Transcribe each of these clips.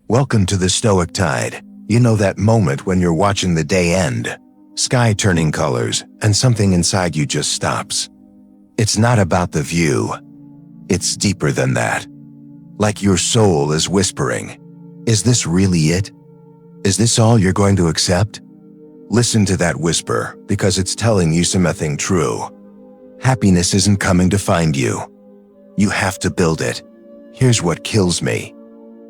Welcome to the Stoic Tide. You know that moment when you're watching the day end, sky turning colors, and something inside you just stops. It's not about the view. It's deeper than that. Like your soul is whispering, is this really it? Is this all you're going to accept? Listen to that whisper, because it's telling you something true. Happiness isn't coming to find you. You have to build it. Here's what kills me.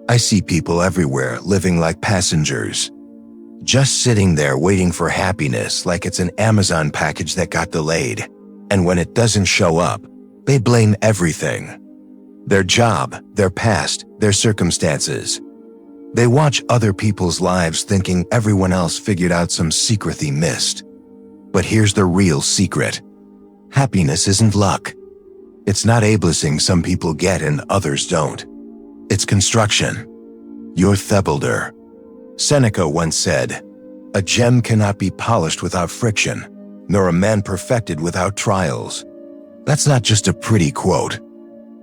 I see people everywhere living like passengers. Just sitting there waiting for happiness like it's an Amazon package that got delayed. And when it doesn't show up, they blame everything. Their job, their past, their circumstances. They watch other people's lives thinking everyone else figured out some secret they missed. But here's the real secret. Happiness isn't luck. It's not ableism some people get and others don't. It's construction. You're Thebelder. Seneca once said, "A gem cannot be polished without friction, nor a man perfected without trials." That's not just a pretty quote.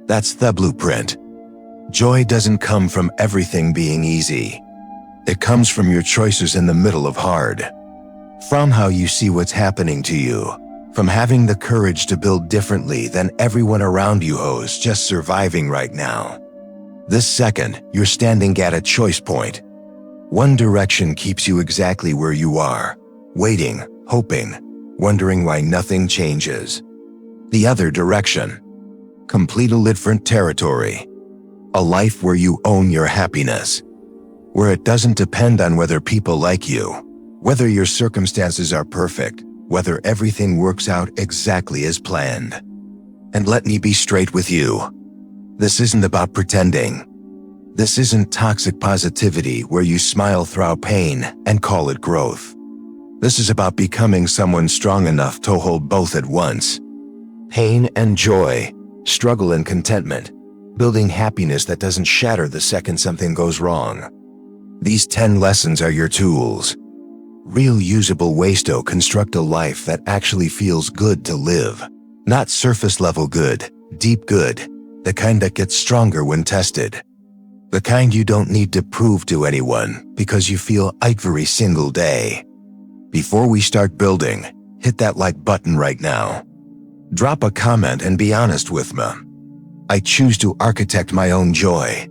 That's the blueprint. Joy doesn't come from everything being easy. It comes from your choices in the middle of hard. From how you see what's happening to you. From having the courage to build differently than everyone around you who's just surviving right now. This second, you're standing at a choice point. One direction keeps you exactly where you are, waiting, hoping, wondering why nothing changes. The other direction, complete a different territory. A life where you own your happiness. Where it doesn't depend on whether people like you, whether your circumstances are perfect, whether everything works out exactly as planned. And let me be straight with you. This isn't about pretending. This isn't toxic positivity where you smile through pain and call it growth. This is about becoming someone strong enough to hold both at once. Pain and joy, struggle and contentment, building happiness that doesn't shatter the second something goes wrong. These 10 lessons are your tools. Real usable ways to construct a life that actually feels good to live. Not surface level good, deep good. The kind that gets stronger when tested. The kind you don't need to prove to anyone because you feel every single day. Before we start building, hit that like button right now. Drop a comment and be honest with me. I choose to architect my own joy.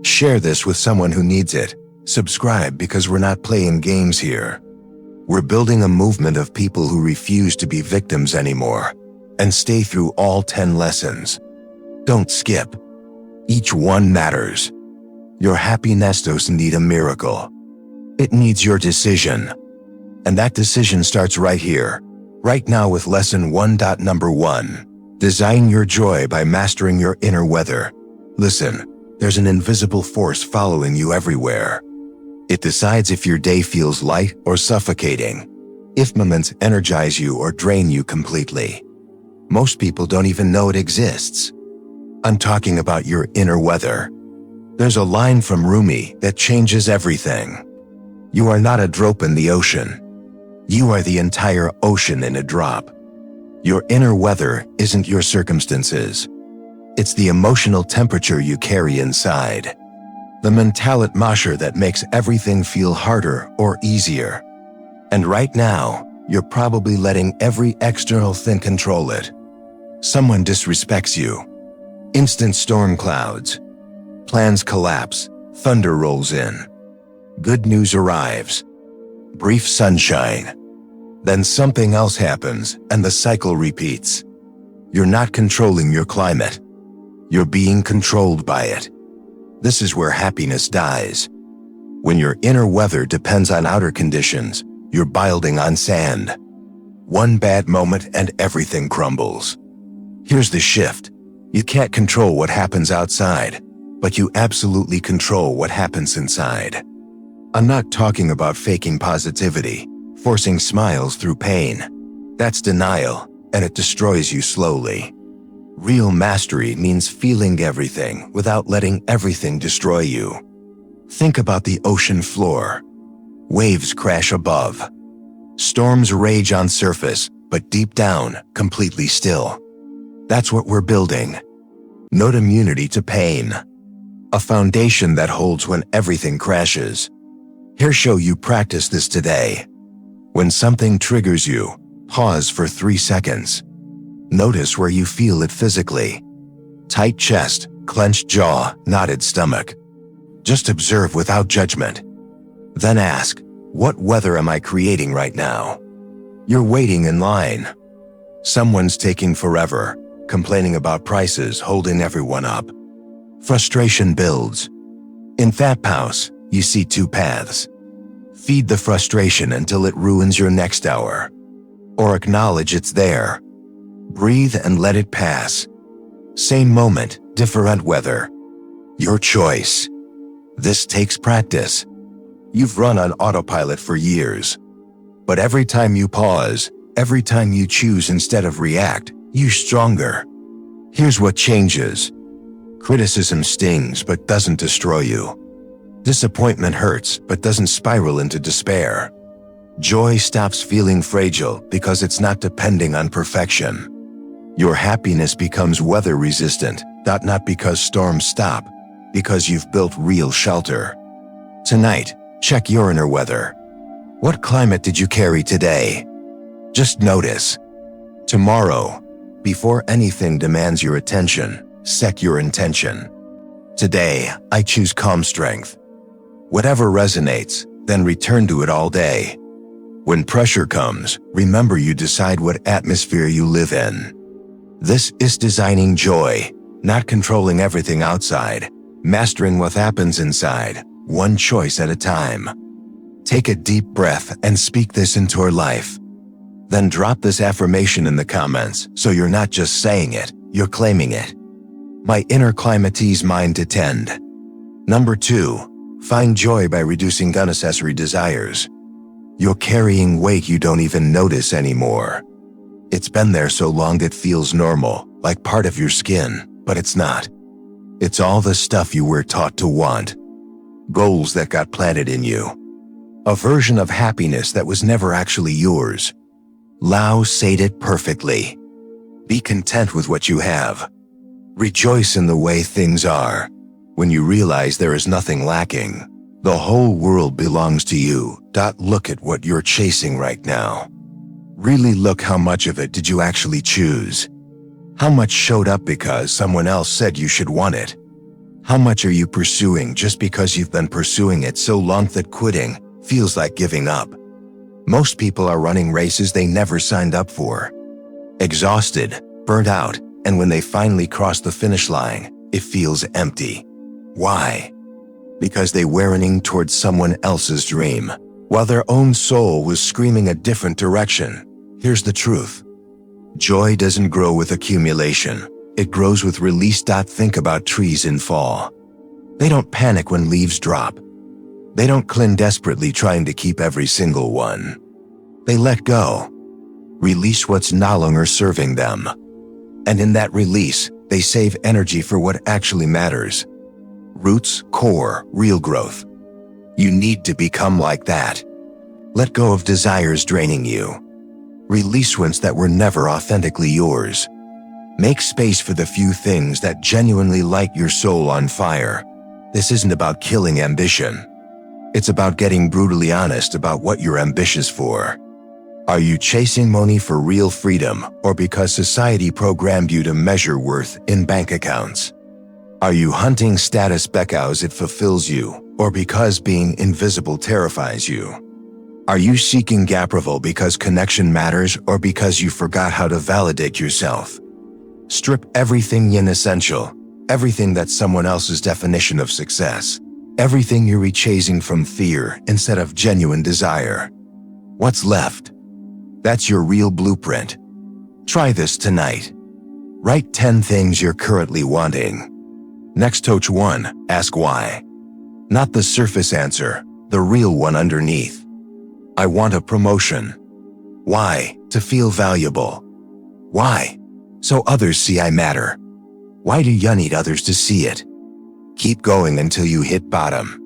Share this with someone who needs it. Subscribe because we're not playing games here. We're building a movement of people who refuse to be victims anymore and stay through all 10 lessons. Don't skip. Each one matters. Your happiness doesn't need a miracle. It needs your decision. And that decision starts right here, right now with lesson 1.1. Design your joy by mastering your inner weather. Listen, there's an invisible force following you everywhere. It decides if your day feels light or suffocating, if moments energize you or drain you completely. Most people don't even know it exists. I'm talking about your inner weather. There's a line from Rumi that changes everything. You are not a drop in the ocean. You are the entire ocean in a drop. Your inner weather isn't your circumstances. It's the emotional temperature you carry inside. The mentality measure that makes everything feel harder or easier. And right now, you're probably letting every external thing control it. Someone disrespects you. Instant storm clouds. Plans collapse. Thunder rolls in. Good news arrives. Brief sunshine. Then something else happens and the cycle repeats. You're not controlling your climate. You're being controlled by it. This is where happiness dies. When your inner weather depends on outer conditions, you're building on sand. One bad moment and everything crumbles. Here's the shift. You can't control what happens outside, but you absolutely control what happens inside. I'm not talking about faking positivity, forcing smiles through pain. That's denial, and it destroys you slowly. Real mastery means feeling everything without letting everything destroy you. Think about the ocean floor. Waves crash above. Storms rage on surface, but deep down, completely still. That's what we're building. No immunity to pain. a foundation that holds when everything crashes. Here, show you practice this today. When something triggers you, pause for 3 seconds. Notice where you feel it physically. Tight chest, clenched jaw, knotted stomach. Just observe without judgment. Then ask, what weather am I creating right now? You're waiting in line. Someone's taking forever, complaining about prices, holding everyone up. Frustration builds. In that pause, you see 2 paths. Feed the frustration until it ruins your next hour. Or acknowledge it's there. Breathe and let it pass. Same moment, different weather. Your choice. This takes practice. You've run on autopilot for years. But every time you pause, every time you choose instead of react, you're stronger. Here's what changes. Criticism stings but doesn't destroy you. Disappointment hurts but doesn't spiral into despair. Joy stops feeling fragile because it's not depending on perfection. Your happiness becomes weather resistant, not because storms stop, because you've built real shelter. Tonight, check your inner weather. What climate did you carry today? Just notice. Tomorrow, before anything demands your attention, set your intention. Today, I choose calm strength. Whatever resonates, then return to it all day. When pressure comes, remember you decide what atmosphere you live in. This is designing joy, not controlling everything outside, mastering what happens inside, one choice at a time. Take a deep breath and speak this into your life. Then drop this affirmation in the comments so you're not just saying it, you're claiming it. My inner climate's mind to tend. Number 2, find joy by reducing unnecessary desires. You're carrying weight you don't even notice anymore. It's been there so long it feels normal, like part of your skin, but it's not. It's all the stuff you were taught to want. Goals that got planted in you. A version of happiness that was never actually yours. Lao said it perfectly. Be content with what you have. Rejoice in the way things are. When you realize there is nothing lacking, the whole world belongs to you. Look at what you're chasing right now. Really look how much of it did you actually choose? How much showed up because someone else said you should want it? How much are you pursuing just because you've been pursuing it so long that quitting feels like giving up? Most people are running races they never signed up for. Exhausted, burnt out, and when they finally cross the finish line, it feels empty. Why? Because they were running towards someone else's dream, while their own soul was screaming a different direction. Here's the truth. Joy doesn't grow with accumulation. It grows with release. Think about trees in fall. They don't panic when leaves drop. They don't cling desperately trying to keep every single one. They let go. Release what's no longer serving them. And in that release, they save energy for what actually matters. Roots, core, real growth. You need to become like that. Let go of desires draining you. Release ones that were never authentically yours. Make space for the few things that genuinely light your soul on fire. This isn't about killing ambition. It's about getting brutally honest about what you're ambitious for. Are you chasing money for real freedom or because society programmed you to measure worth in bank accounts? Are you hunting status because it fulfills you or because being invisible terrifies you? Are you seeking approval because connection matters or because you forgot how to validate yourself? Strip everything inessential, everything that's someone else's definition of success, everything you're chasing from fear instead of genuine desire. What's left? That's your real blueprint. Try this tonight. Write 10 things you're currently wanting. Next touch 1, ask why. Not the surface answer, the real one underneath. I want a promotion. Why? To feel valuable. Why? So others see I matter. Why do you need others to see it? Keep going until you hit bottom.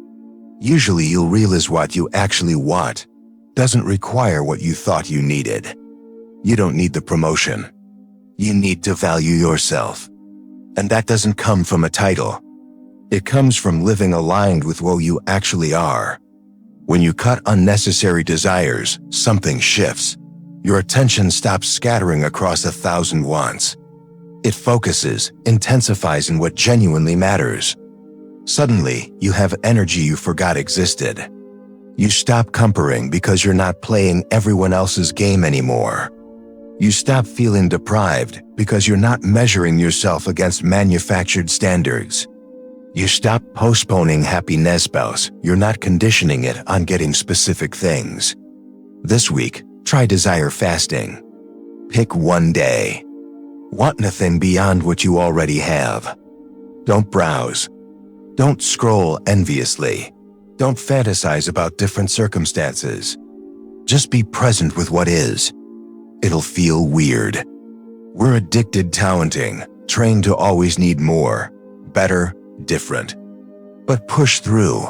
Usually you'll realize what you actually want doesn't require what you thought you needed. You don't need the promotion. You need to value yourself. And that doesn't come from a title. It comes from living aligned with what you actually are. When you cut unnecessary desires, something shifts. Your attention stops scattering across 1,000 wants. It focuses, intensifies in what genuinely matters. Suddenly, you have energy you forgot existed. You stop comparing because you're not playing everyone else's game anymore. You stop feeling deprived because you're not measuring yourself against manufactured standards. You stop postponing happiness spouse. You're not conditioning it on getting specific things. This week, try desire fasting. Pick one day. Want nothing beyond what you already have. Don't browse. Don't scroll enviously. Don't fantasize about different circumstances. Just be present with what is. It'll feel weird. We're addicted to talenting, trained to always need more, better, different. But push through.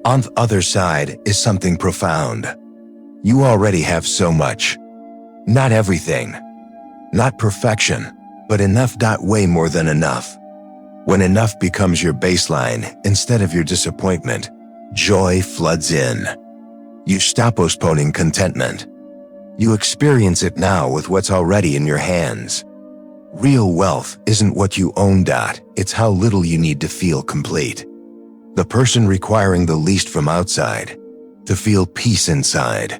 On the other side is something profound. You already have so much. Not everything. Not perfection, but enough. Way more than enough. When enough becomes your baseline instead of your disappointment, joy floods in. You stop postponing contentment. You experience it now with what's already in your hands. Real wealth isn't what you own. It's how little you need to feel complete. The person requiring the least from outside to feel peace inside.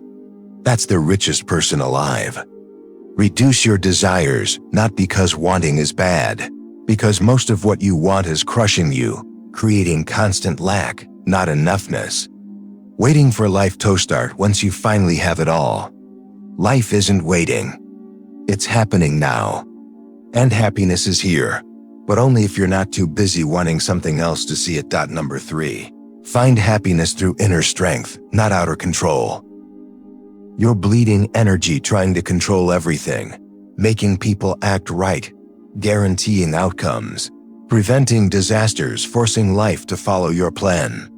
That's the richest person alive. Reduce your desires, not because wanting is bad, because most of what you want is crushing you, creating constant lack, not enoughness. Waiting for life to start once you finally have it all. Life isn't waiting. It's happening now. And happiness is here, but only if you're not too busy wanting something else to see it. Number 3. Find happiness through inner strength, not outer control. You're bleeding energy trying to control everything, making people act right, guaranteeing outcomes, preventing disasters, forcing life to follow your plan.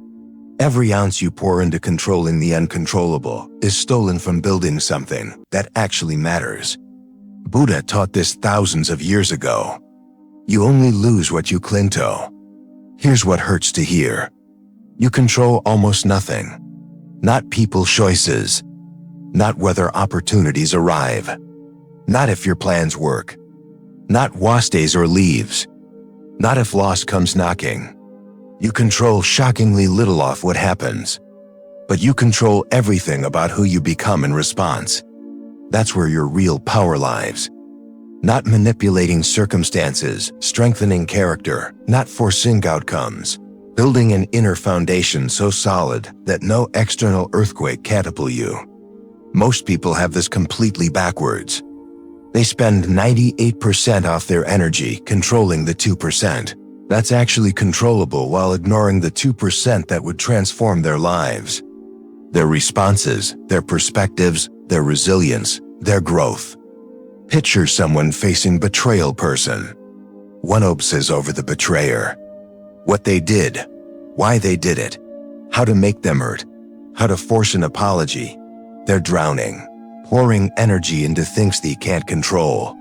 Every ounce you pour into controlling the uncontrollable is stolen from building something that actually matters. Buddha taught this thousands of years ago. You only lose what you cling to. Here's what hurts to hear. You control almost nothing. Not people's choices. Not whether opportunities arrive. Not if your plans work. Not what stays or leaves. Not if loss comes knocking. You control shockingly little of what happens. But you control everything about who you become in response. That's where your real power lies. Not manipulating circumstances, strengthening character, not forcing outcomes. Building an inner foundation so solid that no external earthquake catapult you. Most people have this completely backwards. They spend 98% of their energy controlling the 2%. That's actually controllable while ignoring the 2% that would transform their lives. Their responses, their perspectives, their resilience, their growth. Picture someone facing betrayal person. One obsesses over the betrayer. What they did, why they did it, how to make them hurt, how to force an apology. They're drowning, pouring energy into things they can't control.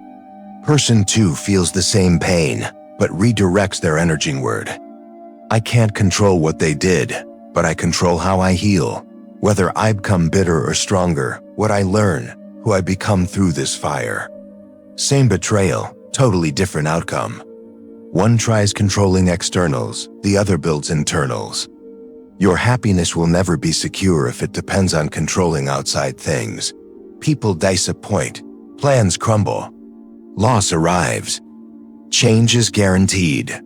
Person 2 feels the same pain, but redirects their energy inward. I can't control what they did, but I control how I heal. Whether I become bitter or stronger, what I learn, who I become through this fire. Same betrayal, totally different outcome. One tries controlling externals, the other builds internals. Your happiness will never be secure if it depends on controlling outside things. People disappoint, plans crumble, loss arrives. Change is guaranteed.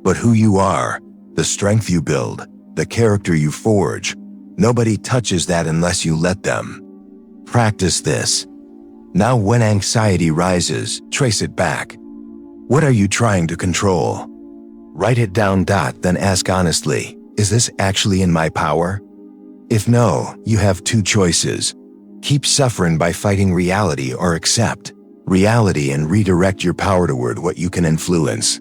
But who you are, the strength you build, the character you forge, nobody touches that unless you let them. Practice this. Now when anxiety rises, trace it back. What are you trying to control? Write it down. Then ask honestly, is this actually in my power? If no, you have two choices. Keep suffering by fighting reality or accept reality and redirect your power toward what you can influence.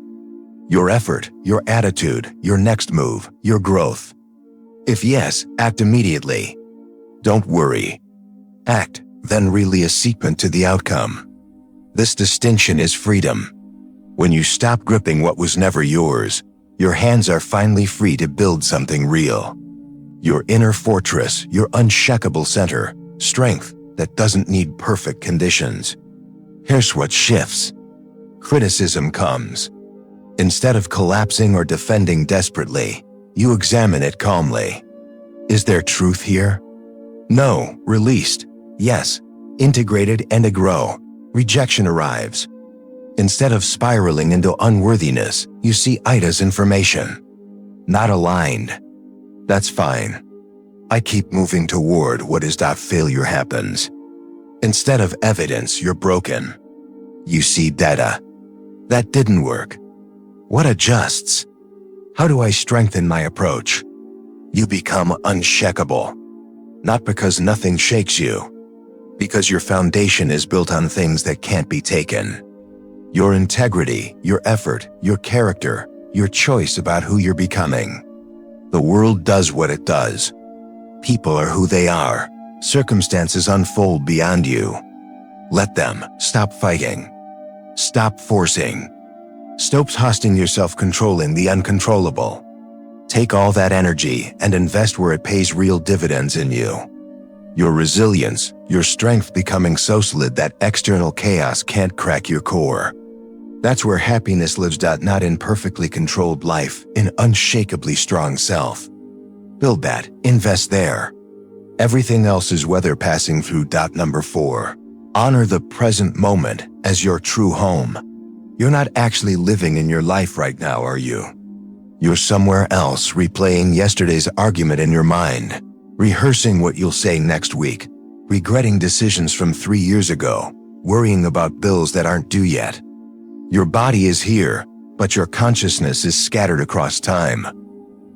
Your effort, your attitude, your next move, your growth. If yes, act immediately. Don't worry. Act, then release a sequence to the outcome. This distinction is freedom. When you stop gripping what was never yours, Your hands are finally free to build something real. Your inner fortress, your unshakable center, strength that doesn't need perfect conditions. Here's what shifts. Criticism comes. Instead of collapsing or defending desperately, you examine it calmly. Is there truth here? No. Released? Yes. Integrated and grow. Rejection arrives. Instead of spiraling into unworthiness, you see it as information. Not aligned. That's fine. I keep moving toward what is. Failure happens. Instead of evidence, you're broken. You see data. That didn't work. What adjusts? How do I strengthen my approach? You become unshakable. Not because nothing shakes you, because your foundation is built on things that can't be taken. Your integrity, your effort, your character, your choice about who you're becoming. The world does what it does. People are who they are. Circumstances unfold beyond you. Let them. Stop fighting. Stop forcing. Stop hosting yourself controlling the uncontrollable. Take all that energy and invest where it pays real dividends in you. Your resilience, your strength becoming so solid that external chaos can't crack your core. That's where happiness lives. Not in perfectly controlled life, in unshakably strong self. Build that, invest there. Everything else is weather passing through. Number 4. Honor the present moment as your true home. You're not actually living in your life right now, are you? You're somewhere else replaying yesterday's argument in your mind, rehearsing what you'll say next week, regretting decisions from 3 years ago, worrying about bills that aren't due yet. Your body is here, but your consciousness is scattered across time.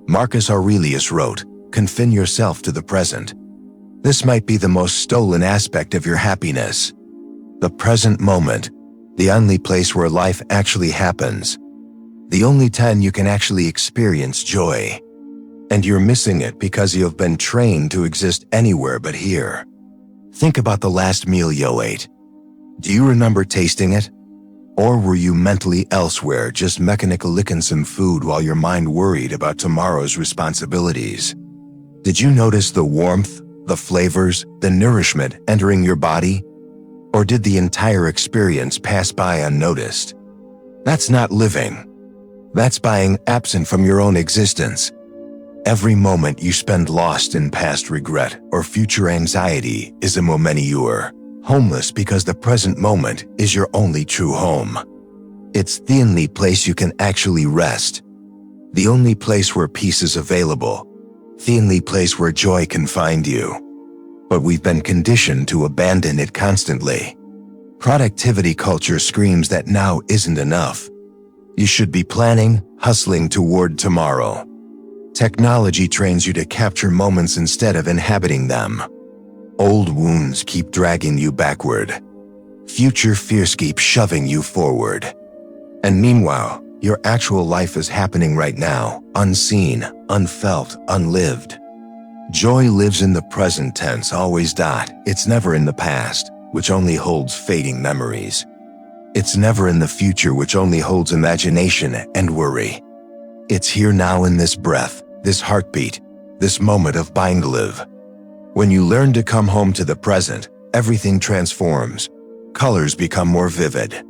Marcus Aurelius wrote, "Confine yourself to the present." This might be the most stolen aspect of your happiness. The present moment, the only place where life actually happens. The only time you can actually experience joy. And you're missing it because you have been trained to exist anywhere but here. Think about the last meal you ate. Do you remember tasting it? Or were you mentally elsewhere, just mechanically licking some food while your mind worried about tomorrow's responsibilities? Did you notice the warmth, the flavors, the nourishment entering your body? Or did the entire experience pass by unnoticed? That's not living. That's being absent from your own existence. Every moment you spend lost in past regret or future anxiety is a moment you're homeless because the present moment is your only true home. It's the only place you can actually rest. The only place where peace is available. The only place where joy can find you. But we've been conditioned to abandon it constantly. Productivity culture screams that now isn't enough. You should be planning, hustling toward tomorrow. Technology trains you to capture moments instead of inhabiting them. Old wounds keep dragging you backward. Future fears keep shoving you forward. And meanwhile, your actual life is happening right now, unseen, unfelt, unlived. Joy lives in the present tense always. It's never in the past, which only holds fading memories. It's never in the future, which only holds imagination and worry. It's here now in this breath, this heartbeat, this moment of being to live. When you learn to come home to the present, everything transforms. Colors become more vivid.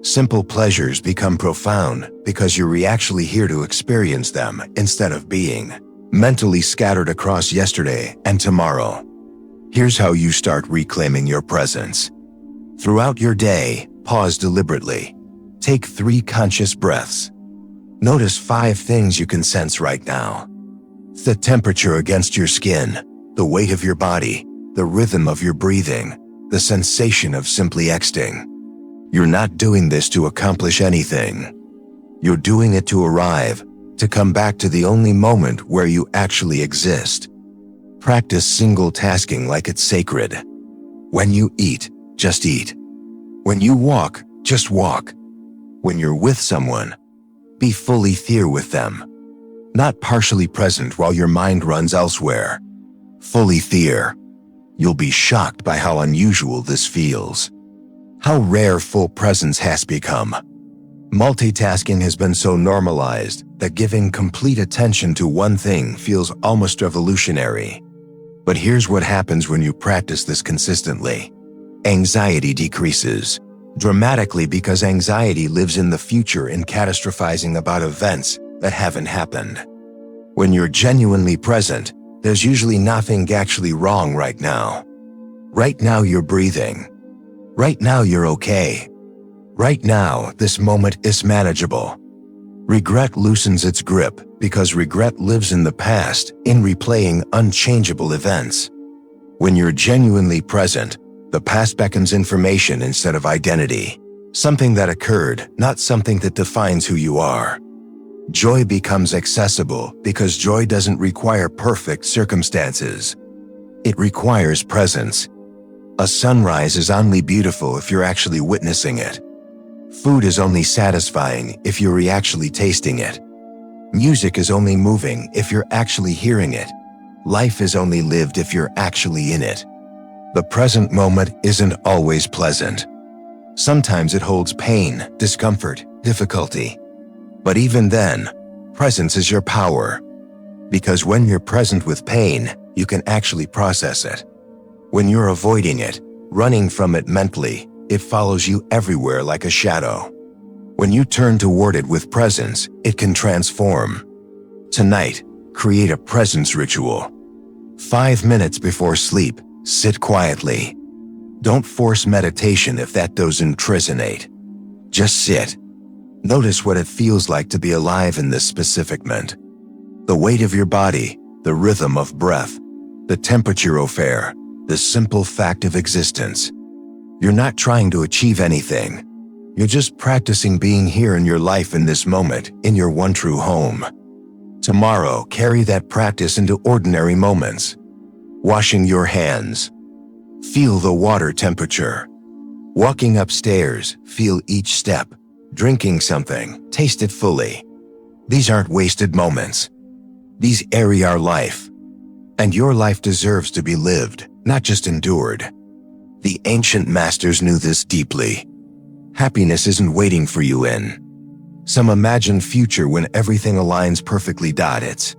Simple pleasures become profound because you're actually here to experience them instead of being mentally scattered across yesterday and tomorrow. Here's how you start reclaiming your presence. Throughout your day, pause deliberately. Take 3 conscious breaths. Notice 5 things you can sense right now. The temperature against your skin, the weight of your body, the rhythm of your breathing, the sensation of simply existing. You're not doing this to accomplish anything. You're doing it to arrive, to come back to the only moment where you actually exist. Practice single tasking like it's sacred. When you eat, just eat. When you walk, just walk. When you're with someone, be fully there with them. Not partially present while your mind runs elsewhere. Fully there. You'll be shocked by how unusual this feels. How rare full presence has become. Multitasking has been so normalized that giving complete attention to one thing feels almost revolutionary. But here's what happens when you practice this consistently. Anxiety decreases dramatically because anxiety lives in the future and catastrophizing about events that haven't happened. When you're genuinely present, there's usually nothing actually wrong right now. Right now you're breathing. Right now you're okay. Right now, this moment is manageable. Regret loosens its grip because regret lives in the past in replaying unchangeable events. When you're genuinely present, the past beckons information instead of identity. Something that occurred, not something that defines who you are. Joy becomes accessible because joy doesn't require perfect circumstances. It requires presence. A sunrise is only beautiful if you're actually witnessing it. Food is only satisfying if you're actually tasting it. Music is only moving if you're actually hearing it. Life is only lived if you're actually in it. The present moment isn't always pleasant. Sometimes it holds pain, discomfort, difficulty. But even then, presence is your power. Because when you're present with pain, you can actually process it. When you're avoiding it, running from it mentally, it follows you everywhere like a shadow. When you turn toward it with presence, it can transform. Tonight, create a presence ritual. 5 minutes before sleep, sit quietly. Don't force meditation if that doesn't resonate. Just sit. Notice what it feels like to be alive in this specific moment. The weight of your body, the rhythm of breath, the temperature of air, the simple fact of existence. You're not trying to achieve anything. You're just practicing being here in your life in this moment, in your one true home. Tomorrow, carry that practice into ordinary moments. Washing your hands. Feel the water temperature. Walking upstairs, feel each step. Drinking something, taste it fully. These aren't wasted moments. These airy our life. And your life deserves to be lived, not just endured. The ancient masters knew this deeply. Happiness isn't waiting for you in some imagined future when everything aligns perfectly. It's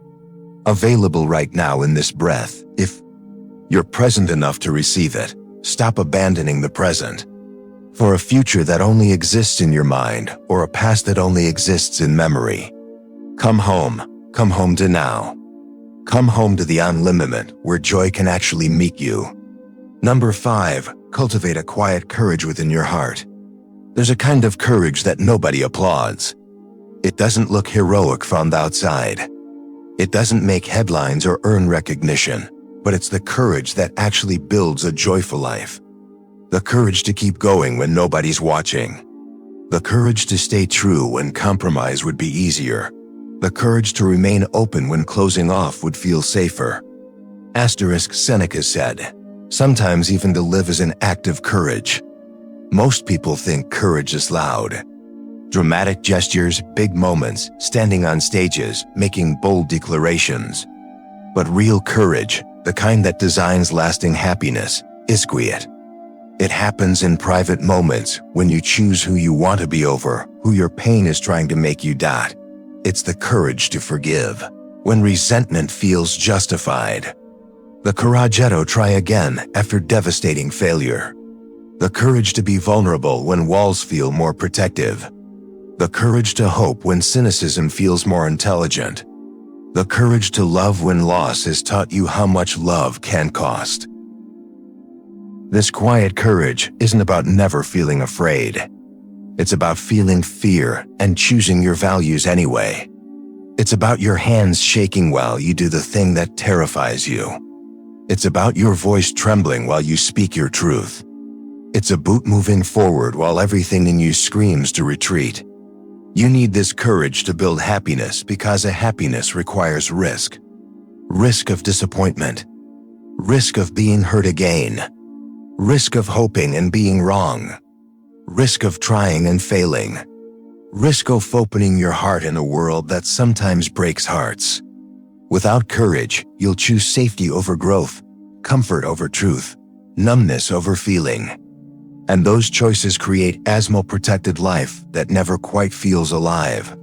available right now in this breath. If you're present enough to receive it, stop abandoning the present for a future that only exists in your mind or a past that only exists in memory. Come home to now. Come home to the unlimited where joy can actually meet you. Number 5, cultivate a quiet courage within your heart. There's a kind of courage that nobody applauds. It doesn't look heroic from the outside. It doesn't make headlines or earn recognition, but it's the courage that actually builds a joyful life. The courage to keep going when nobody's watching. The courage to stay true when compromise would be easier. The courage to remain open when closing off would feel safer. Seneca said, sometimes even to live is an act of courage. Most people think courage is loud. Dramatic gestures, big moments, standing on stages, making bold declarations. But real courage, the kind that designs lasting happiness, is quiet. It happens in private moments when you choose who you want to be over who your pain is trying to make you. It's the courage to forgive when resentment feels justified. The courage to try again after devastating failure. The courage to be vulnerable when walls feel more protective. The courage to hope when cynicism feels more intelligent. The courage to love when loss has taught you how much love can cost. This quiet courage isn't about never feeling afraid. It's about feeling fear and choosing your values anyway. It's about your hands shaking while you do the thing that terrifies you. It's about your voice trembling while you speak your truth. It's about moving forward while everything in you screams to retreat. You need this courage to build happiness because a happiness requires risk. Risk of disappointment. Risk of being hurt again. Risk of hoping and being wrong. Risk of trying and failing. Risk of opening your heart in a world that sometimes breaks hearts. Without courage, you'll choose safety over growth, comfort over truth, numbness over feeling. And those choices create asthma-protected life that never quite feels alive.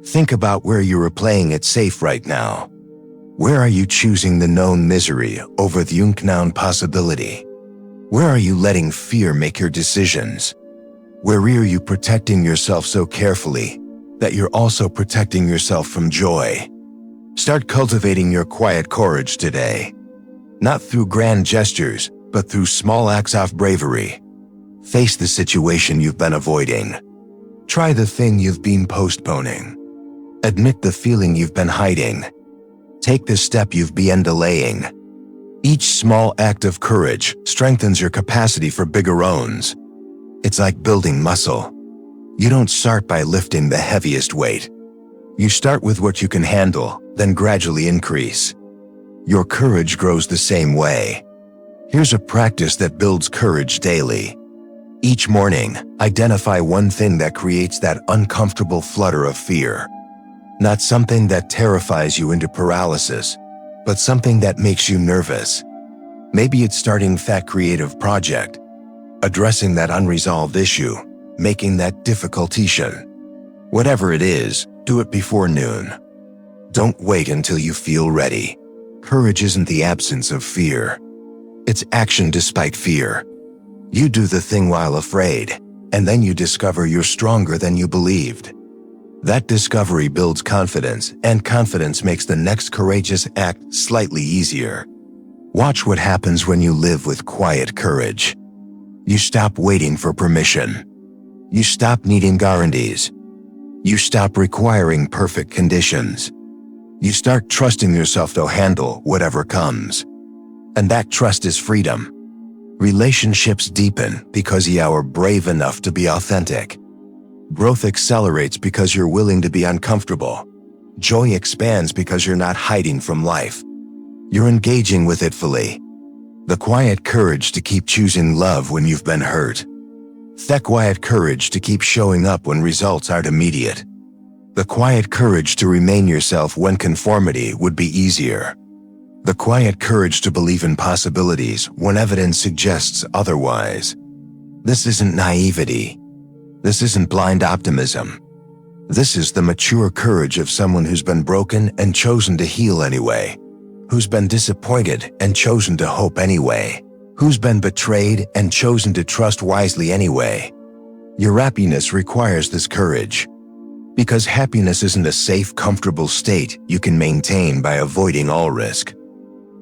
Think about where you're playing it safe right now. Where are you choosing the known misery over the unknown possibility? Where are you letting fear make your decisions? Where are you protecting yourself so carefully that you're also protecting yourself from joy? Start cultivating your quiet courage today. Not through grand gestures, but through small acts of bravery. Face the situation you've been avoiding. Try the thing you've been postponing. Admit the feeling you've been hiding. Take the step you've been delaying. Each small act of courage strengthens your capacity for bigger ones. It's like building muscle. You don't start by lifting the heaviest weight. You start with what you can handle, then gradually increase. Your courage grows the same way. Here's a practice that builds courage daily. Each morning, identify one thing that creates that uncomfortable flutter of fear. Not something that terrifies you into paralysis, but something that makes you nervous. Maybe it's starting that creative project, addressing that unresolved issue, making that difficult decision. Whatever it is, do it before noon. Don't wait until you feel ready. Courage isn't the absence of fear. It's action despite fear. You do the thing while afraid, and then you discover you're stronger than you believed. That discovery builds confidence, and confidence makes the next courageous act slightly easier. Watch what happens when you live with quiet courage. You stop waiting for permission. You stop needing guarantees. You stop requiring perfect conditions. You start trusting yourself to handle whatever comes. And that trust is freedom. Relationships deepen because you are brave enough to be authentic. Growth accelerates because you're willing to be uncomfortable. Joy expands because you're not hiding from life. You're engaging with it fully. The quiet courage to keep choosing love when you've been hurt. The quiet courage to keep showing up when results aren't immediate. The quiet courage to remain yourself when conformity would be easier. The quiet courage to believe in possibilities when evidence suggests otherwise. This isn't naivety. This isn't blind optimism. This is the mature courage of someone who's been broken and chosen to heal anyway, who's been disappointed and chosen to hope anyway, who's been betrayed and chosen to trust wisely anyway. Your happiness requires this courage. Because happiness isn't a safe, comfortable state you can maintain by avoiding all risk.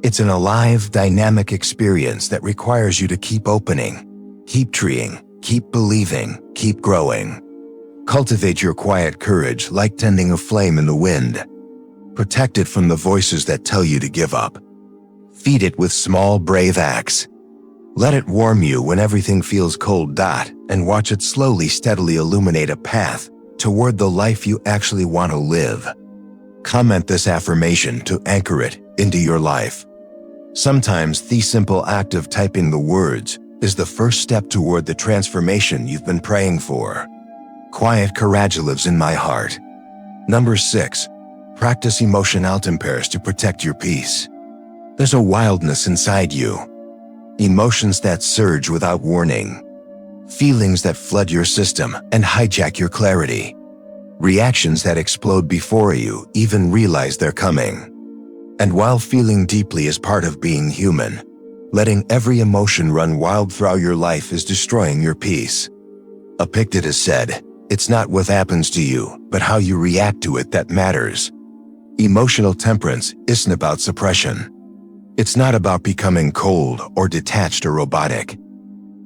It's an alive, dynamic experience that requires you to keep opening, keep treeing, keep believing, keep growing. Cultivate your quiet courage like tending a flame in the wind. Protect it from the voices that tell you to give up. Feed it with small, brave acts. Let it warm you when everything feels cold, and watch it slowly, steadily illuminate a path toward the life you actually want to live. Comment this affirmation to anchor it into your life. Sometimes the simple act of typing the words is the first step toward the transformation you've been praying for. Quiet courage lives in my heart. Number 6. Practice emotional temperes to protect your peace. There's a wildness inside you. Emotions that surge without warning. Feelings that flood your system and hijack your clarity. Reactions that explode before you even realize they're coming. And while feeling deeply is part of being human, letting every emotion run wild through your life is destroying your peace. Epictetus said, "It's not what happens to you, but how you react to it that matters." Emotional temperance isn't about suppression. It's not about becoming cold or detached or robotic.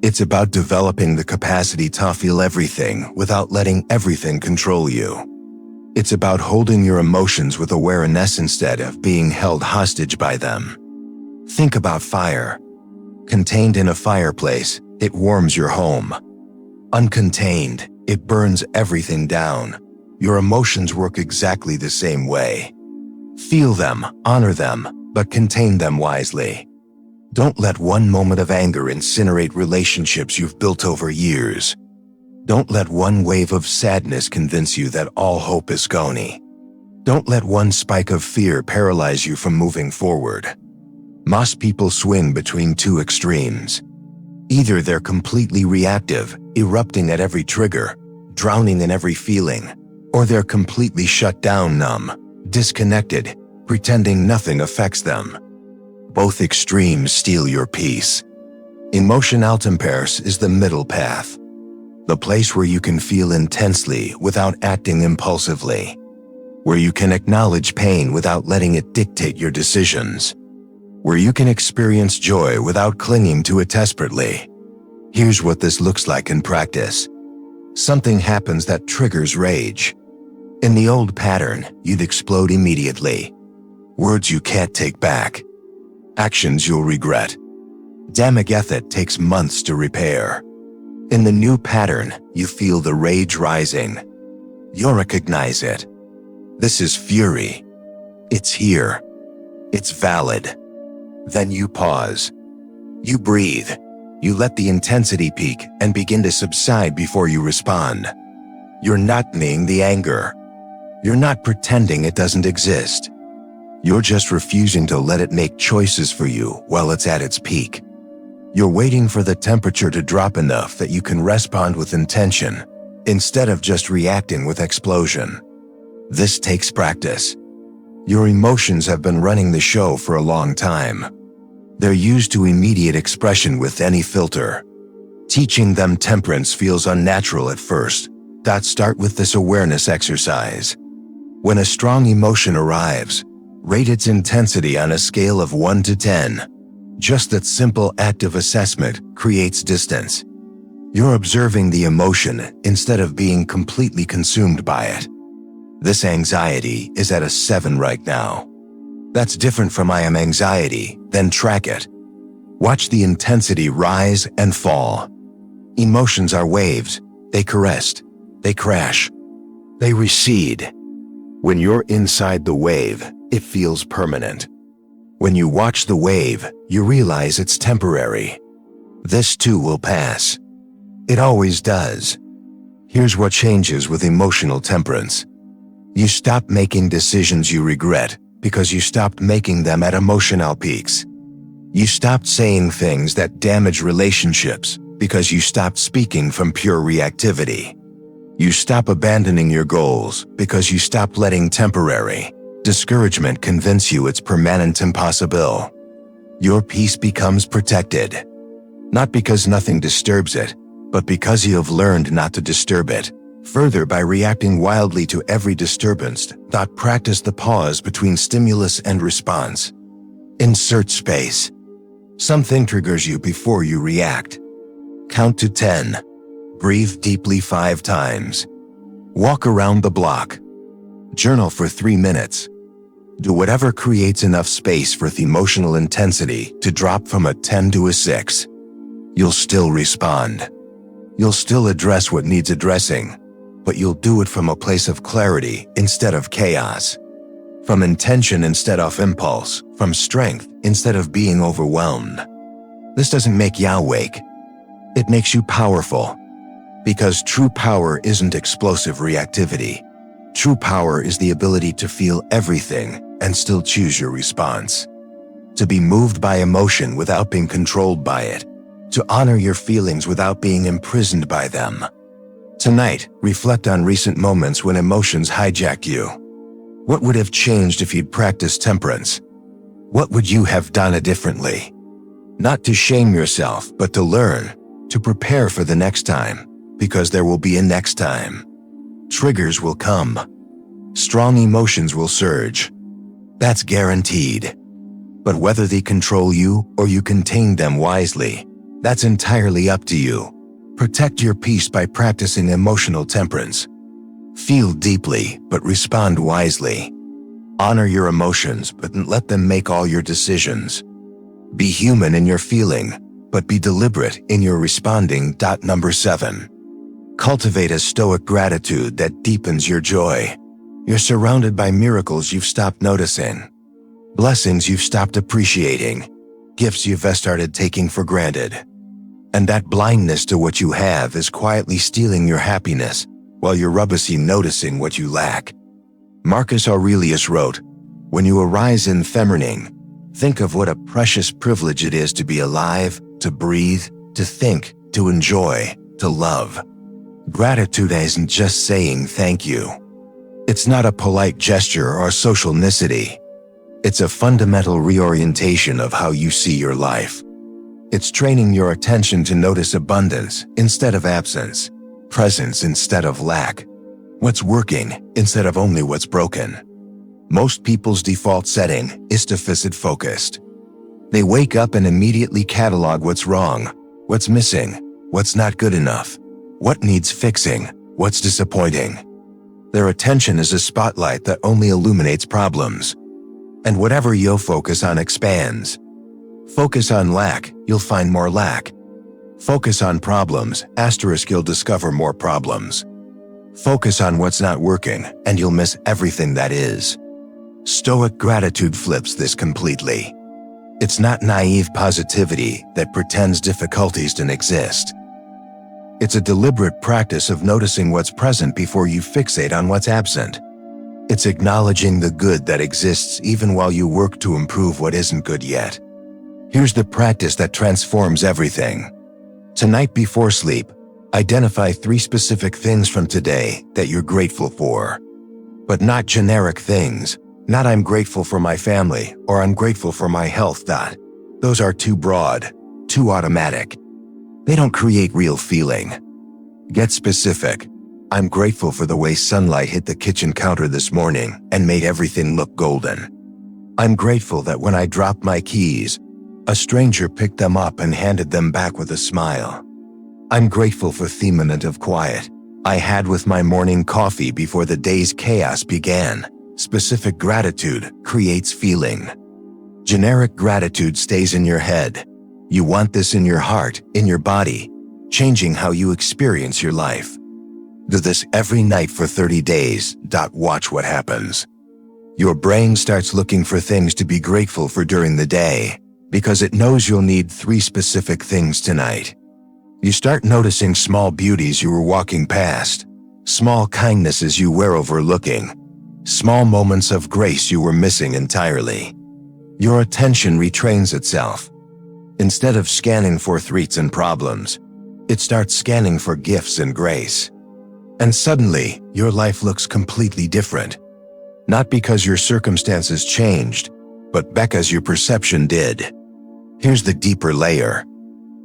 It's about developing the capacity to feel everything without letting everything control you. It's about holding your emotions with awareness instead of being held hostage by them. Think about fire. Contained in a fireplace, it warms your home. Uncontained, it burns everything down. Your emotions work exactly the same way. Feel them, honor them, but contain them wisely. Don't let one moment of anger incinerate relationships you've built over years. Don't let one wave of sadness convince you that all hope is gone. Don't let one spike of fear paralyze you from moving forward. Most people swing between two extremes. Either they're completely reactive, erupting at every trigger, drowning in every feeling, or they're completely shut down, numb, disconnected, pretending nothing affects them. Both extremes steal your peace. Emotional temperance is the middle path, the place where you can feel intensely without acting impulsively, where you can acknowledge pain without letting it dictate your decisions, where you can experience joy without clinging to it desperately. Here's what this looks like in practice. Something happens that triggers rage. In the old pattern, you'd explode immediately. Words you can't take back. Actions you'll regret. Damage that takes months to repair. In the new pattern, you feel the rage rising. You recognize it. This is fury. It's here. It's valid. Then you pause. You breathe. You let the intensity peak and begin to subside before you respond. You're not denying the anger. You're not pretending it doesn't exist. You're just refusing to let it make choices for you while it's at its peak. You're waiting for the temperature to drop enough that you can respond with intention, instead of just reacting with explosion. This takes practice. Your emotions have been running the show for a long time. They're used to immediate expression with any filter. Teaching them temperance feels unnatural at first. Start with this awareness exercise. When a strong emotion arrives, rate its intensity on a scale of 1 to 10. Just that simple act of assessment creates distance. You're observing the emotion instead of being completely consumed by it. This anxiety is at a 7 right now. That's different from I am anxiety, then track it. Watch the intensity rise and fall. Emotions are waves. They crest. They crash. They recede. When you're inside the wave, it feels permanent. When you watch the wave, you realize it's temporary. This too will pass. It always does. Here's what changes with emotional temperance. You stop making decisions you regret because you stopped making them at emotional peaks. You stopped saying things that damage relationships because you stopped speaking from pure reactivity. You stop abandoning your goals because you stopped letting temporary discouragement convince you it's permanent impossible. Your peace becomes protected, not because nothing disturbs it, but because you have learned not to disturb it. Further, by reacting wildly to every disturbance, practice the pause between stimulus and response. Insert space. Something triggers you before you react. Count to 10. Breathe deeply 5 times. Walk around the block. Journal for 3 minutes. Do whatever creates enough space for the emotional intensity to drop from a 10 to a 6. You'll still respond. You'll still address what needs addressing, but you'll do it from a place of clarity instead of chaos. From intention instead of impulse, from strength instead of being overwhelmed. This doesn't make you awake. It makes you powerful. Because true power isn't explosive reactivity. True power is the ability to feel everything and still choose your response. To be moved by emotion without being controlled by it. To honor your feelings without being imprisoned by them. Tonight, reflect on recent moments when emotions hijacked you. What would have changed if you'd practiced temperance? What would you have done differently? Not to shame yourself, but to learn, to prepare for the next time. Because there will be a next time. Triggers will come. Strong emotions will surge. That's guaranteed. But whether they control you or you contain them wisely, that's entirely up to you. Protect your peace by practicing emotional temperance. Feel deeply, but respond wisely. Honor your emotions, but don't let them make all your decisions. Be human in your feeling, but be deliberate in your responding. Number 7. Cultivate a stoic gratitude that deepens your joy. You're surrounded by miracles you've stopped noticing. Blessings you've stopped appreciating. Gifts you've started taking for granted. And that blindness to what you have is quietly stealing your happiness, while you're rubbishly noticing what you lack. Marcus Aurelius wrote, "When you arise in feminine, think of what a precious privilege it is to be alive, to breathe, to think, to enjoy, to love." Gratitude isn't just saying thank you. It's not a polite gesture or social nicety. It's a fundamental reorientation of how you see your life. It's training your attention to notice abundance instead of absence, presence instead of lack, what's working instead of only what's broken. Most people's default setting is deficit-focused. They wake up and immediately catalog what's wrong, what's missing, what's not good enough, what needs fixing, what's disappointing. Their attention is a spotlight that only illuminates problems. And whatever you'll focus on expands. Focus on lack, you'll find more lack. Focus on problems, you'll discover more problems. Focus on what's not working, and you'll miss everything that is. Stoic gratitude flips this completely. It's not naive positivity that pretends difficulties don't exist. It's a deliberate practice of noticing what's present before you fixate on what's absent. It's acknowledging the good that exists even while you work to improve what isn't good yet. Here's the practice that transforms everything. Tonight before sleep, identify 3 specific things from today that you're grateful for. But not generic things. Not I'm grateful for my family or I'm grateful for my health. Those are too broad, too automatic. They don't create real feeling. Get specific. I'm grateful for the way sunlight hit the kitchen counter this morning and made everything look golden. I'm grateful that when I dropped my keys, a stranger picked them up and handed them back with a smile. I'm grateful for the minute of quiet I had with my morning coffee before the day's chaos began. Specific gratitude creates feeling. Generic gratitude stays in your head. You want this in your heart, in your body, changing how you experience your life. Do this every night for 30 days. Watch what happens. Your brain starts looking for things to be grateful for during the day because it knows you'll need 3 specific things tonight. You start noticing small beauties you were walking past, small kindnesses you were overlooking, small moments of grace you were missing entirely. Your attention retrains itself. Instead of scanning for threats and problems, it starts scanning for gifts and grace. And suddenly, your life looks completely different. Not because your circumstances changed, but because your perception did. Here's the deeper layer.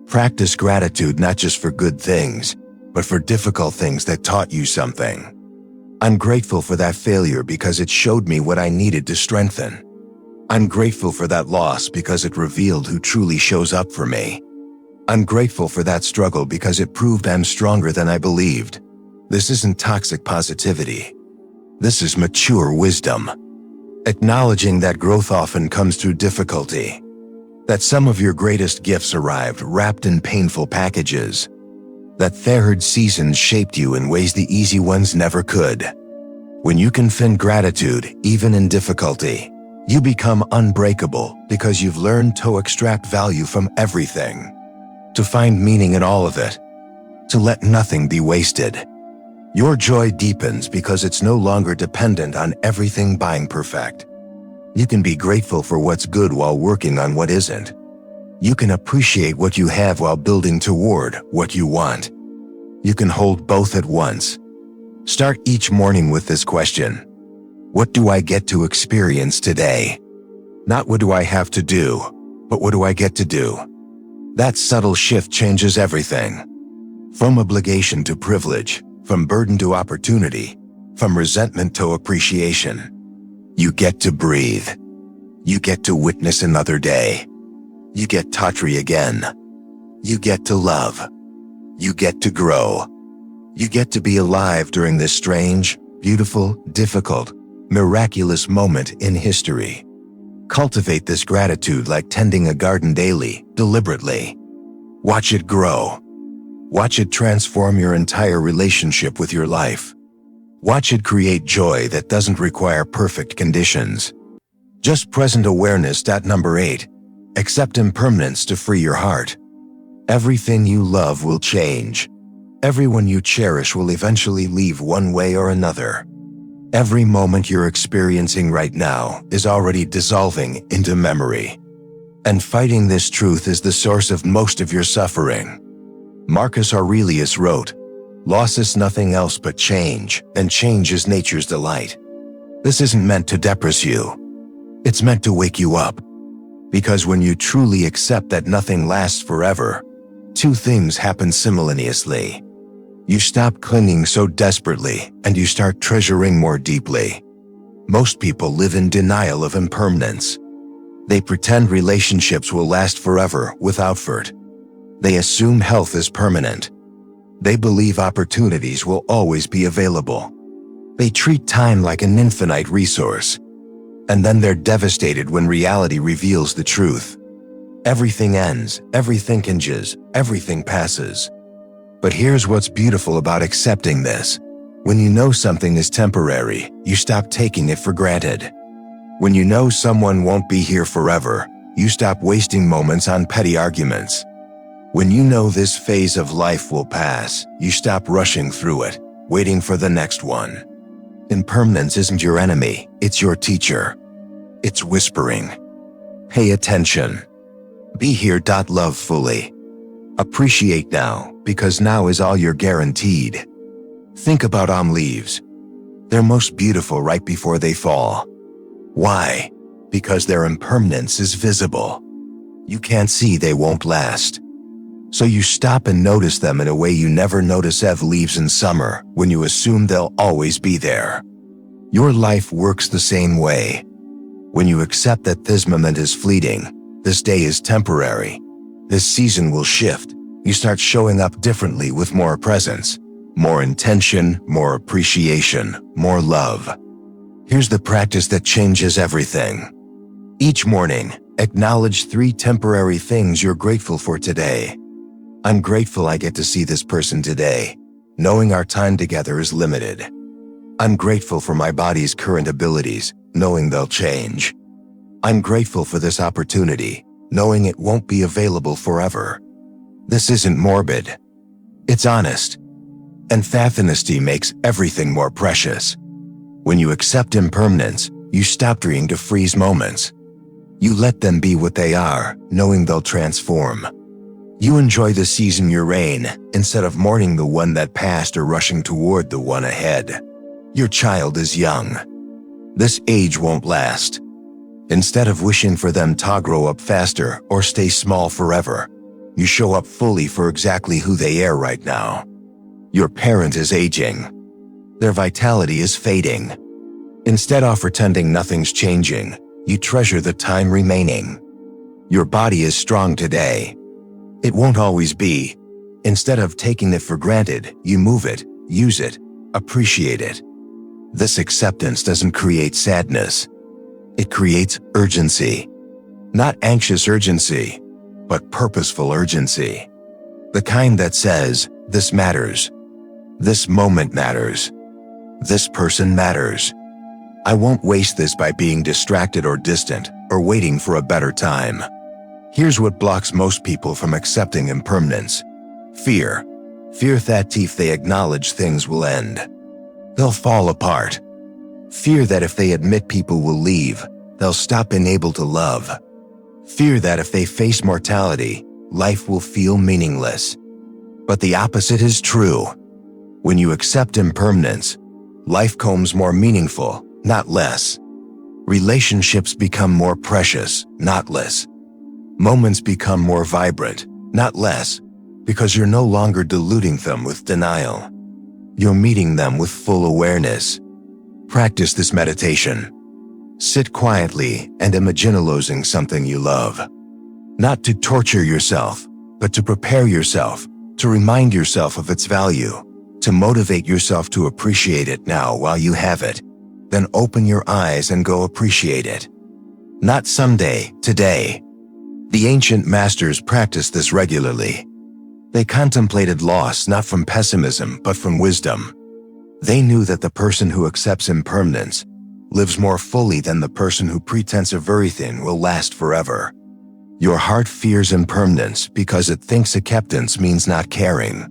Practice gratitude not just for good things, but for difficult things that taught you something. I'm grateful for that failure because it showed me what I needed to strengthen. I'm grateful for that loss because it revealed who truly shows up for me. I'm grateful for that struggle because it proved I'm stronger than I believed. This isn't toxic positivity. This is mature wisdom. Acknowledging that growth often comes through difficulty. That some of your greatest gifts arrived wrapped in painful packages. That third seasons shaped you in ways the easy ones never could. When you can find gratitude, even in difficulty, you become unbreakable because you've learned to extract value from everything. To find meaning in all of it. To let nothing be wasted. Your joy deepens because it's no longer dependent on everything being perfect. You can be grateful for what's good while working on what isn't. You can appreciate what you have while building toward what you want. You can hold both at once. Start each morning with this question. What do I get to experience today? Not what do I have to do, but what do I get to do? That subtle shift changes everything. From obligation to privilege, from burden to opportunity, from resentment to appreciation. You get to breathe. You get to witness another day. You get tawdry again. You get to love. You get to grow. You get to be alive during this strange, beautiful, difficult, miraculous moment in history. Cultivate this gratitude like tending a garden daily, deliberately. Watch it grow. Watch it transform your entire relationship with your life. Watch it create joy that doesn't require perfect conditions. Just present awareness. Number 8. Accept impermanence to free your heart. Everything you love will change. Everyone you cherish will eventually leave one way or another. Every moment you're experiencing right now is already dissolving into memory. And fighting this truth is the source of most of your suffering. Marcus Aurelius wrote, Loss is nothing else but change, and change is nature's delight. This isn't meant to depress you. It's meant to wake you up. Because when you truly accept that nothing lasts forever, two things happen simultaneously. You stop clinging so desperately, and you start treasuring more deeply. Most people live in denial of impermanence. They pretend relationships will last forever without effort. They assume health is permanent. They believe opportunities will always be available. They treat time like an infinite resource. And then they're devastated when reality reveals the truth. Everything ends, everything changes, everything passes. But here's what's beautiful about accepting this. When you know something is temporary, you stop taking it for granted. When you know someone won't be here forever, you stop wasting moments on petty arguments. When you know this phase of life will pass, you stop rushing through it, waiting for the next one. Impermanence isn't your enemy, it's your teacher. It's whispering. Pay attention. Be here. Love fully. Appreciate now, because now is all you're guaranteed. Think about leaves. They're most beautiful right before they fall. Why? Because their impermanence is visible. You can't see they won't last. So you stop and notice them in a way you never notice leaves in summer, when you assume they'll always be there. Your life works the same way. When you accept that this moment is fleeting, this day is temporary, this season will shift, you start showing up differently with more presence, more intention, more appreciation, more love. Here's the practice that changes everything. Each morning, acknowledge 3 temporary things you're grateful for today. I'm grateful I get to see this person today, knowing our time together is limited. I'm grateful for my body's current abilities, knowing they'll change. I'm grateful for this opportunity, knowing it won't be available forever. This isn't morbid. It's honest. And honesty makes everything more precious. When you accept impermanence, you stop trying to freeze moments. You let them be what they are, knowing they'll transform. You enjoy the season you're in, instead of mourning the one that passed or rushing toward the one ahead. Your child is young. This age won't last. Instead of wishing for them to grow up faster or stay small forever, you show up fully for exactly who they are right now. Your parent is aging. Their vitality is fading. Instead of pretending nothing's changing, you treasure the time remaining. Your body is strong today. It won't always be. Instead of taking it for granted, you move it, use it, appreciate it. This acceptance doesn't create sadness. It creates urgency. Not anxious urgency, but purposeful urgency. The kind that says, this matters. This moment matters. This person matters. I won't waste this by being distracted or distant or waiting for a better time. Here's what blocks most people from accepting impermanence. Fear. Fear that if they acknowledge things will end, they'll fall apart. Fear that if they admit people will leave, they'll stop being able to love. Fear that if they face mortality, life will feel meaningless. But the opposite is true. When you accept impermanence, life becomes more meaningful, not less. Relationships become more precious, not less. Moments become more vibrant, not less, because you're no longer diluting them with denial. You're meeting them with full awareness. Practice this meditation. Sit quietly and imagine losing something you love. Not to torture yourself, but to prepare yourself, to remind yourself of its value, to motivate yourself to appreciate it now while you have it. Then open your eyes and go appreciate it. Not someday, today. The ancient masters practiced this regularly. They contemplated loss not from pessimism but from wisdom. They knew that the person who accepts impermanence lives more fully than the person who pretends everything will last forever. Your heart fears impermanence because it thinks acceptance means not caring.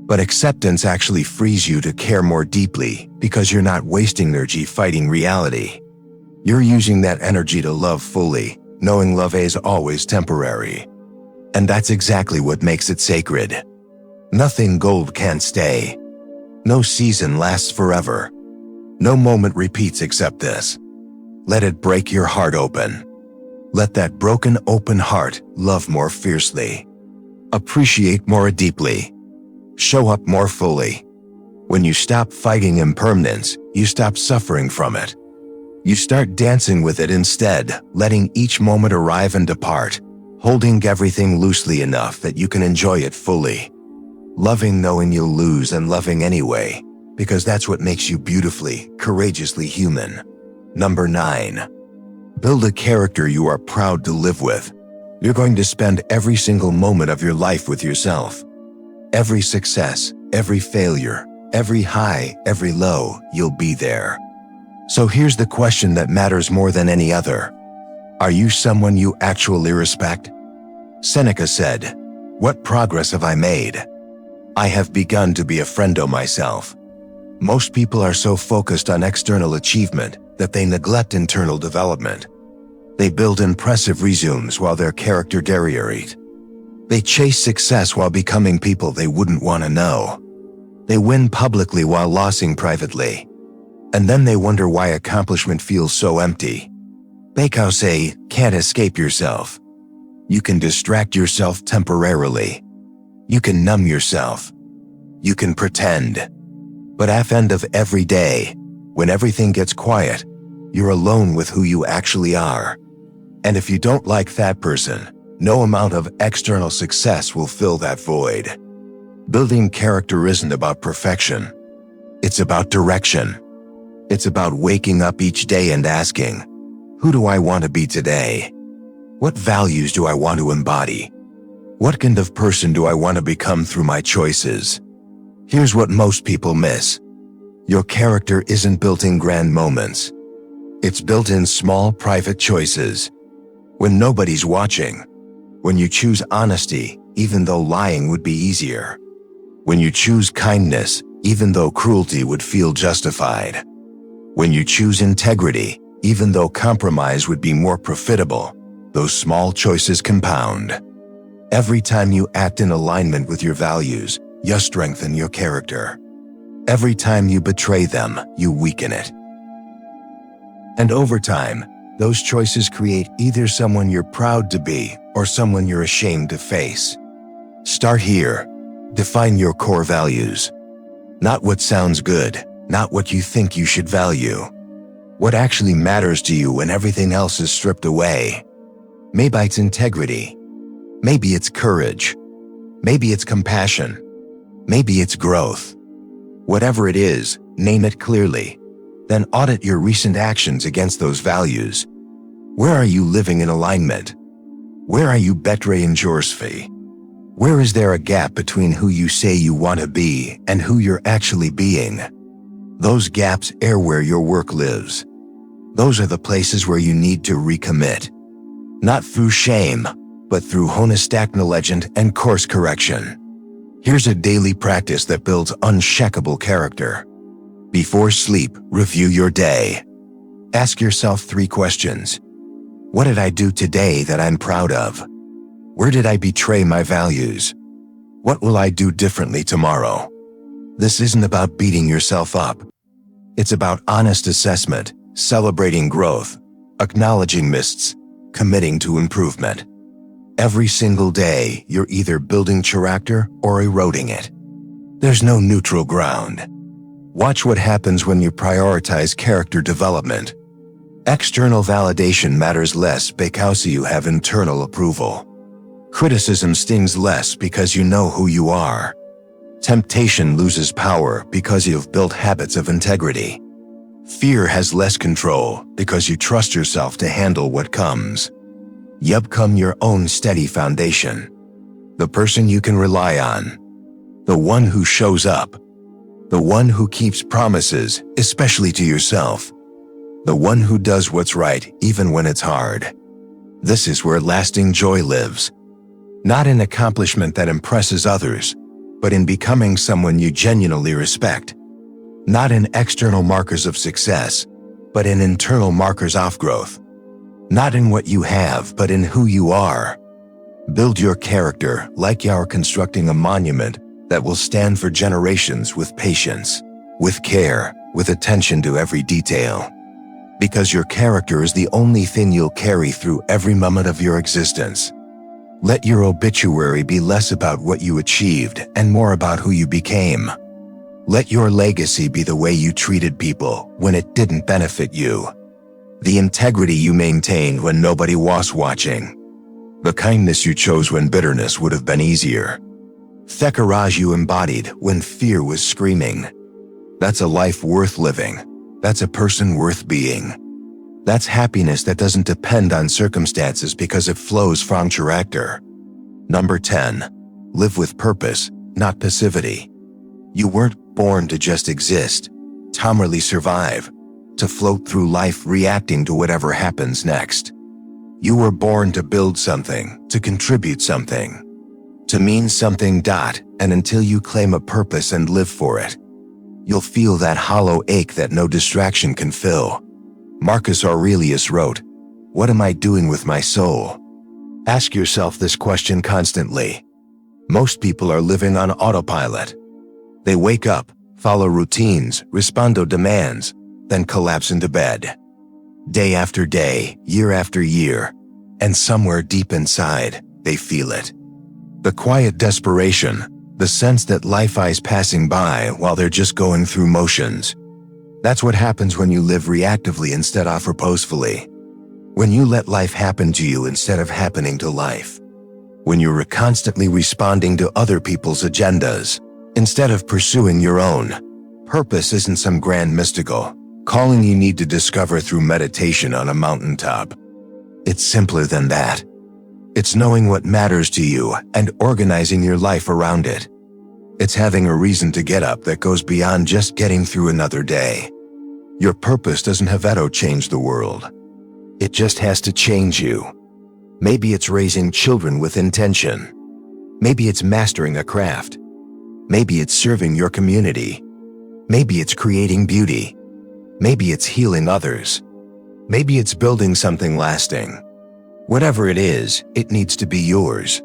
But acceptance actually frees you to care more deeply because you're not wasting energy fighting reality. You're using that energy to love fully, knowing love is always temporary. And that's exactly what makes it sacred. Nothing gold can stay. No season lasts forever. No moment repeats except this. Let it break your heart open. Let that broken open heart love more fiercely. Appreciate more deeply. Show up more fully. When you stop fighting impermanence, you stop suffering from it. You start dancing with it instead, letting each moment arrive and depart, holding everything loosely enough that you can enjoy it fully. Loving knowing you'll lose and loving anyway, because that's what makes you beautifully, courageously human. Number 9. Build a character you are proud to live with. You're going to spend every single moment of your life with yourself. Every success, every failure, every high, every low, you'll be there. So here's the question that matters more than any other. Are you someone you actually respect? Seneca said, "What progress have I made? I have begun to be a friend of myself." Most people are so focused on external achievement that they neglect internal development. They build impressive resumes while their character deteriorate. They chase success while becoming people they wouldn't want to know. They win publicly while losing privately. And then they wonder why accomplishment feels so empty. Because you can't escape yourself. You can distract yourself temporarily. You can numb yourself. You can pretend. But at the end of every day, when everything gets quiet, you're alone with who you actually are. And if you don't like that person, no amount of external success will fill that void. Building character isn't about perfection. It's about direction. It's about waking up each day and asking, who do I want to be today? What values do I want to embody? What kind of person do I want to become through my choices? Here's what most people miss. Your character isn't built in grand moments. It's built in small, private choices. When nobody's watching. When you choose honesty, even though lying would be easier. When you choose kindness, even though cruelty would feel justified. When you choose integrity, even though compromise would be more profitable, those small choices compound. Every time you act in alignment with your values, you strengthen your character. Every time you betray them, you weaken it. And over time, those choices create either someone you're proud to be or someone you're ashamed to face. Start here. Define your core values. Not what sounds good, not what you think you should value. What actually matters to you when everything else is stripped away. Maybe it's integrity. Maybe it's courage. Maybe it's compassion. Maybe it's growth. Whatever it is, name it clearly. Then audit your recent actions against those values. Where are you living in alignment? Where are you betraying yourself? Where is there a gap between who you say you want to be and who you're actually being? Those gaps are where your work lives. Those are the places where you need to recommit. Not through shame, but through honest acknowledgement and course correction. Here's a daily practice that builds unshakable character. Before sleep, review your day. Ask yourself 3 questions. What did I do today that I'm proud of? Where did I betray my values? What will I do differently tomorrow? This isn't about beating yourself up. It's about honest assessment, celebrating growth, acknowledging misses, committing to improvement. Every single day, you're either building character or eroding it. There's no neutral ground. Watch what happens when you prioritize character development. External validation matters less because you have internal approval. Criticism stings less because you know who you are. Temptation loses power because you've built habits of integrity. Fear has less control because you trust yourself to handle what comes. You become your own steady foundation. The person you can rely on. The one who shows up. The one who keeps promises, especially to yourself. The one who does what's right even when it's hard. This is where lasting joy lives. Not in accomplishment that impresses others, but in becoming someone you genuinely respect. Not in external markers of success, but in internal markers of growth. Not in what you have, but in who you are. Build your character like you are constructing a monument that will stand for generations with patience, with care, with attention to every detail. Because your character is the only thing you'll carry through every moment of your existence. Let your obituary be less about what you achieved and more about who you became. Let your legacy be the way you treated people when it didn't benefit you. The integrity you maintained when nobody was watching. The kindness you chose when bitterness would have been easier. The courage you embodied when fear was screaming. That's a life worth living. That's a person worth being. That's happiness that doesn't depend on circumstances because it flows from character. Number 10. Live with purpose, not passivity. You weren't born to just exist, to merely survive, to float through life reacting to whatever happens next. You were born to build something, to contribute something, to mean something. And until you claim a purpose and live for it, you'll feel that hollow ache that no distraction can fill. Marcus Aurelius wrote, "What am I doing with my soul?" Ask yourself this question constantly. Most people are living on autopilot. They wake up, follow routines, respond to demands, then collapse into bed. Day after day, year after year, and somewhere deep inside, they feel it. The quiet desperation, the sense that life is passing by while they're just going through motions. That's what happens when you live reactively instead of purposefully. When you let life happen to you instead of happening to life. When you're constantly responding to other people's agendas, instead of pursuing your own. Purpose isn't some grand mystical calling you need to discover through meditation on a mountaintop. It's simpler than that. It's knowing what matters to you and organizing your life around it. It's having a reason to get up that goes beyond just getting through another day. Your purpose doesn't have to change the world. It just has to change you. Maybe it's raising children with intention. Maybe it's mastering a craft. Maybe it's serving your community. Maybe it's creating beauty. Maybe it's healing others. Maybe it's building something lasting. Whatever it is, it needs to be yours.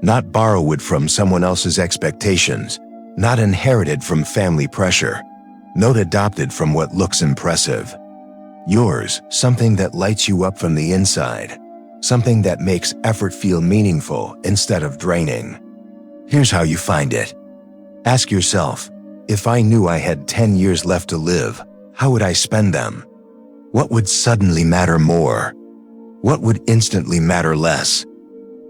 Not borrowed from someone else's expectations, not inherited from family pressure, not adopted from what looks impressive. Yours, something that lights you up from the inside, something that makes effort feel meaningful instead of draining. Here's how you find it. Ask yourself, if I knew I had 10 years left to live, how would I spend them? What would suddenly matter more? What would instantly matter less?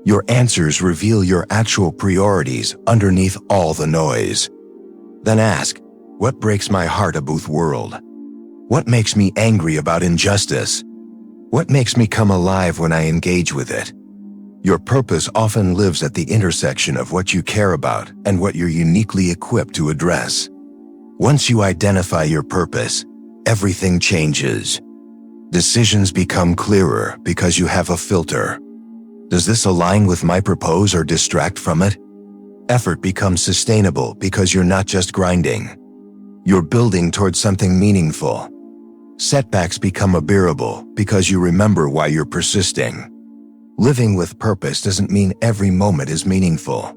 Your answers reveal your actual priorities underneath all the noise. Then ask, what breaks my heart about the world? What makes me angry about injustice? What makes me come alive when I engage with it? Your purpose often lives at the intersection of what you care about and what you're uniquely equipped to address. Once you identify your purpose, everything changes. Decisions become clearer because you have a filter. Does this align with my purpose or distract from it? Effort becomes sustainable because you're not just grinding. You're building towards something meaningful. Setbacks become bearable because you remember why you're persisting. Living with purpose doesn't mean every moment is meaningful.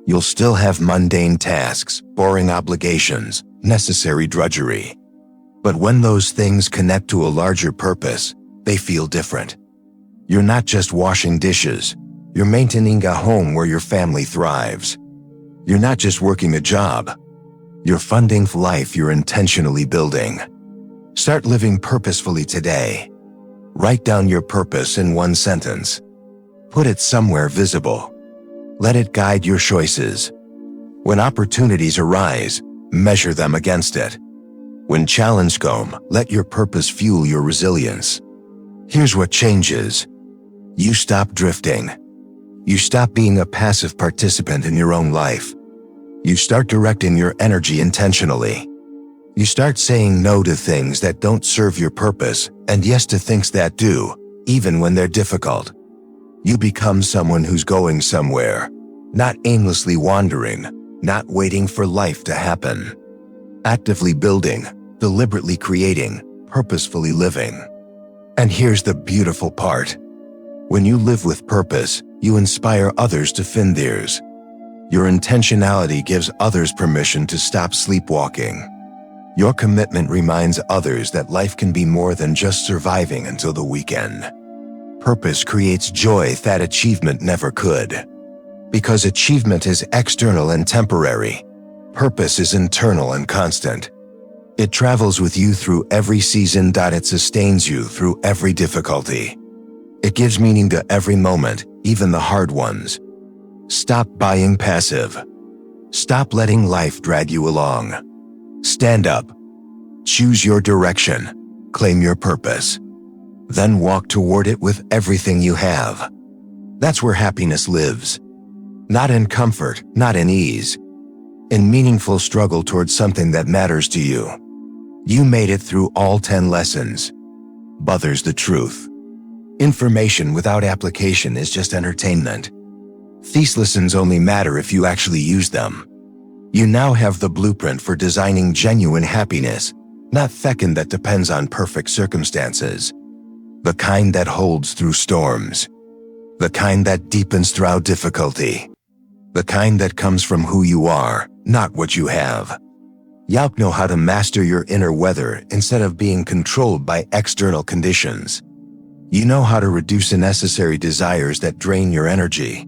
You'll still have mundane tasks, boring obligations, necessary drudgery. But when those things connect to a larger purpose, they feel different. You're not just washing dishes. You're maintaining a home where your family thrives. You're not just working a job. You're funding life you're intentionally building. Start living purposefully today. Write down your purpose in one sentence. Put it somewhere visible. Let it guide your choices. When opportunities arise, measure them against it. When challenge comes, let your purpose fuel your resilience. Here's what changes. You stop drifting. You stop being a passive participant in your own life. You start directing your energy intentionally. You start saying no to things that don't serve your purpose and yes to things that do, even when they're difficult. You become someone who's going somewhere, not aimlessly wandering, not waiting for life to happen. Actively building, deliberately creating, purposefully living. And here's the beautiful part. When you live with purpose, you inspire others to find theirs. Your intentionality gives others permission to stop sleepwalking. Your commitment reminds others that life can be more than just surviving until the weekend. Purpose creates joy that achievement never could. Because achievement is external and temporary, purpose is internal and constant. It travels with you through every season. It sustains you through every difficulty. It gives meaning to every moment, even the hard ones. Stop being passive. Stop letting life drag you along. Stand up. Choose your direction. Claim your purpose. Then walk toward it with everything you have. That's where happiness lives. Not in comfort, not in ease. In meaningful struggle towards something that matters to you. You made it through all 10 lessons. Buther's the truth. Information without application is just entertainment. These lessons only matter if you actually use them. You now have the blueprint for designing genuine happiness, not feckin' that depends on perfect circumstances. The kind that holds through storms. The kind that deepens throughout difficulty. The kind that comes from who you are, not what you have. You know how to master your inner weather instead of being controlled by external conditions. You know how to reduce unnecessary desires that drain your energy.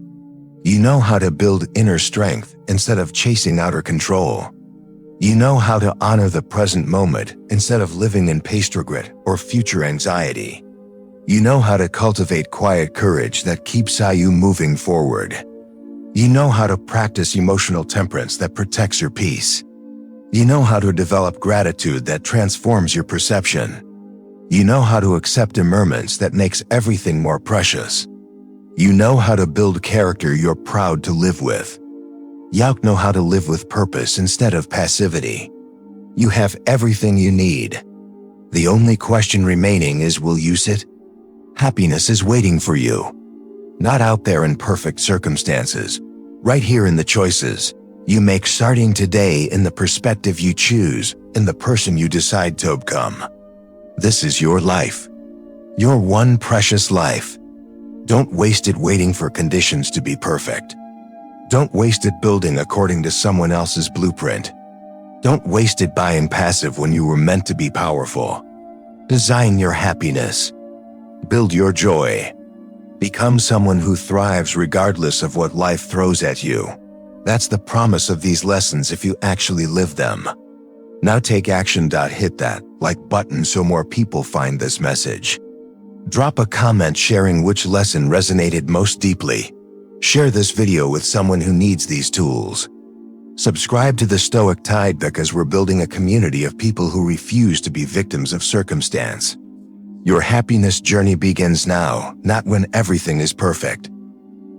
You know how to build inner strength instead of chasing outer control. You know how to honor the present moment instead of living in past regret or future anxiety. You know how to cultivate quiet courage that keeps you moving forward. You know how to practice emotional temperance that protects your peace. You know how to develop gratitude that transforms your perception. You know how to accept impermanence that makes everything more precious. You know how to build character you're proud to live with. You know how to live with purpose instead of passivity. You have everything you need. The only question remaining is, will you use it? Happiness is waiting for you. Not out there in perfect circumstances. Right here in the choices you make starting today, in the perspective you choose, in the person you decide to become. This is your life. Your one precious life. Don't waste it waiting for conditions to be perfect. Don't waste it building according to someone else's blueprint. Don't waste it being passive when you were meant to be powerful. Design your happiness. Build your joy. Become someone who thrives regardless of what life throws at you. That's the promise of these lessons if you actually live them. Now take action. Hit that like button so more people find this message. Drop a comment sharing which lesson resonated most deeply. Share this video with someone who needs these tools. Subscribe to the Stoic Tide because we're building a community of people who refuse to be victims of circumstance. Your happiness journey begins now, not when everything is perfect.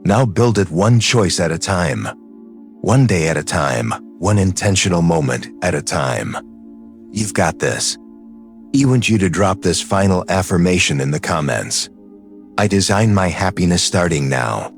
Now build it one choice at a time. One day at a time, one intentional moment at a time. You've got this. I want you to drop this final affirmation in the comments. I design my happiness starting now.